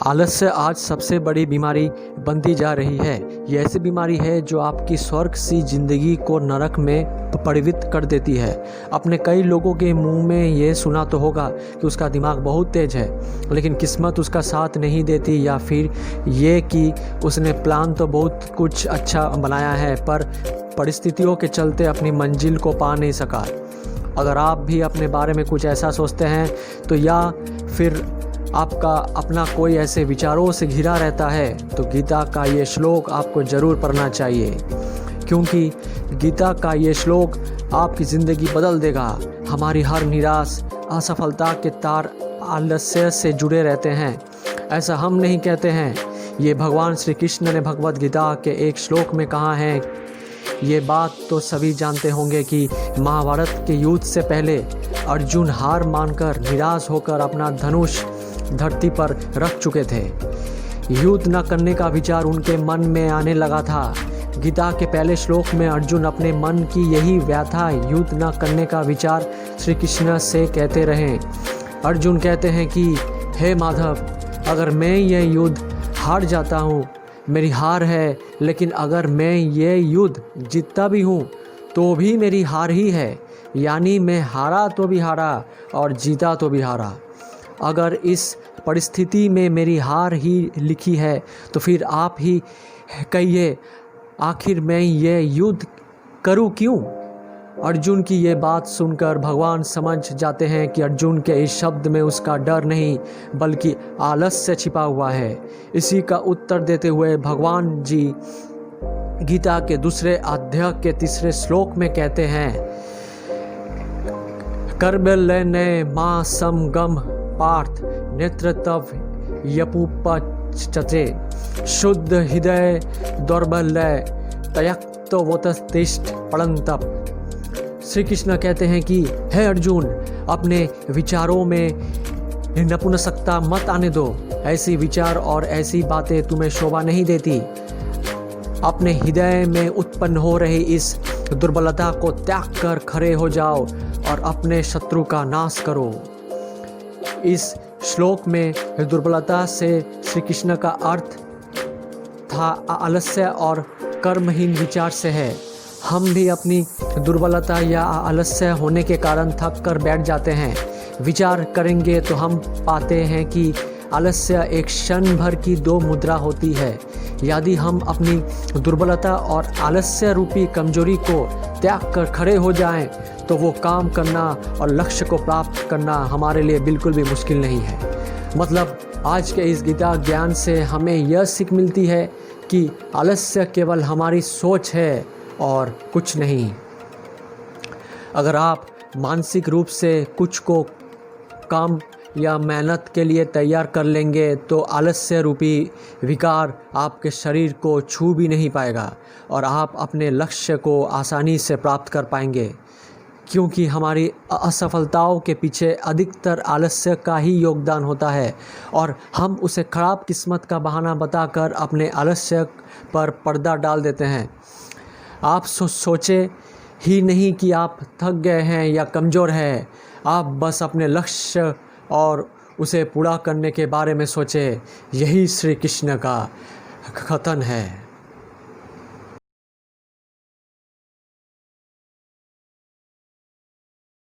आलस्य आज सबसे बड़ी बीमारी बनती जा रही है। ये ऐसी बीमारी है जो आपकी स्वर्ग सी ज़िंदगी को नरक में परिवर्तित कर देती है। अपने कई लोगों के मुंह में ये सुना तो होगा कि उसका दिमाग बहुत तेज है, लेकिन किस्मत उसका साथ नहीं देती, या फिर ये कि उसने प्लान तो बहुत कुछ अच्छा बनाया है पर परिस्थितियों के चलते अपनी मंजिल को पा नहीं सका। अगर आप भी अपने बारे में कुछ ऐसा सोचते हैं तो या फिर आपका अपना कोई ऐसे विचारों से घिरा रहता है तो गीता का ये श्लोक आपको ज़रूर पढ़ना चाहिए, क्योंकि गीता का ये श्लोक आपकी ज़िंदगी बदल देगा। हमारी हर निराश असफलता के तार आलस्य से जुड़े रहते हैं, ऐसा हम नहीं कहते हैं। ये भगवान श्री कृष्ण ने भगवद गीता के एक श्लोक में कहा है। ये बात तो सभी जानते होंगे कि महाभारत के युद्ध से पहले अर्जुन हार मानकर निराश होकर अपना धनुष धरती पर रख चुके थे। युद्ध न करने का विचार उनके मन में आने लगा था। गीता के पहले श्लोक में अर्जुन अपने मन की यही व्यथा, युद्ध न करने का विचार श्री कृष्ण से कहते रहे। अर्जुन कहते हैं कि हे माधव, अगर मैं ये युद्ध हार जाता हूँ, मेरी हार है, लेकिन अगर मैं ये युद्ध जीतता भी हूँ तो भी मेरी हार ही है, यानी मैं हारा तो भी हारा और जीता तो भी हारा। अगर इस परिस्थिति में मेरी हार ही लिखी है तो फिर आप ही कहिए, आखिर मैं ये युद्ध करूं क्यों? अर्जुन की ये बात सुनकर भगवान समझ जाते हैं कि अर्जुन के इस शब्द में उसका डर नहीं बल्कि आलस्य छिपा हुआ है। इसी का उत्तर देते हुए भगवान जी गीता के दूसरे अध्याय के तीसरे श्लोक में कहते हैं, कर्बल्यने मा समगम पार्थ नेत्रतव यपुपचते शुद्ध हृदय दौर्बल्य तयक्तवोतिष्ठ पड़ंतप। श्री कृष्ण कहते हैं कि हे अर्जुन, अपने विचारों में नपुंसकता मत आने दो। ऐसी विचार और ऐसी बातें तुम्हें शोभा नहीं देती। अपने हृदय में उत्पन्न हो रही इस दुर्बलता को त्याग कर खड़े हो जाओ और अपने शत्रु का नाश करो। इस श्लोक में दुर्बलता से श्री कृष्ण का अर्थ था आलस्य और कर्महीन विचार से है। हम भी अपनी दुर्बलता या आलस्य होने के कारण थक कर बैठ जाते हैं। विचार करेंगे तो हम पाते हैं कि आलस्य एक क्षण भर की दो मुद्रा होती है। यदि हम अपनी दुर्बलता और आलस्य रूपी कमजोरी को त्याग कर खड़े हो जाएं, तो वो काम करना और लक्ष्य को प्राप्त करना हमारे लिए बिल्कुल भी मुश्किल नहीं है। मतलब आज के इस गीता ज्ञान से हमें यह सीख मिलती है कि आलस्य केवल हमारी सोच है और कुछ नहीं। अगर आप मानसिक रूप से कुछ को काम या मेहनत के लिए तैयार कर लेंगे तो आलस्य रूपी विकार आपके शरीर को छू भी नहीं पाएगा और आप अपने लक्ष्य को आसानी से प्राप्त कर पाएंगे, क्योंकि हमारी असफलताओं के पीछे अधिकतर आलस्य का ही योगदान होता है और हम उसे खराब किस्मत का बहाना बताकर अपने आलस्य पर पर्दा डाल देते हैं। आप सोचे ही नहीं कि आप थक गए हैं या कमज़ोर हैं, आप बस अपने लक्ष्य और उसे पूरा करने के बारे में सोचे। यही श्री कृष्ण का कथन है।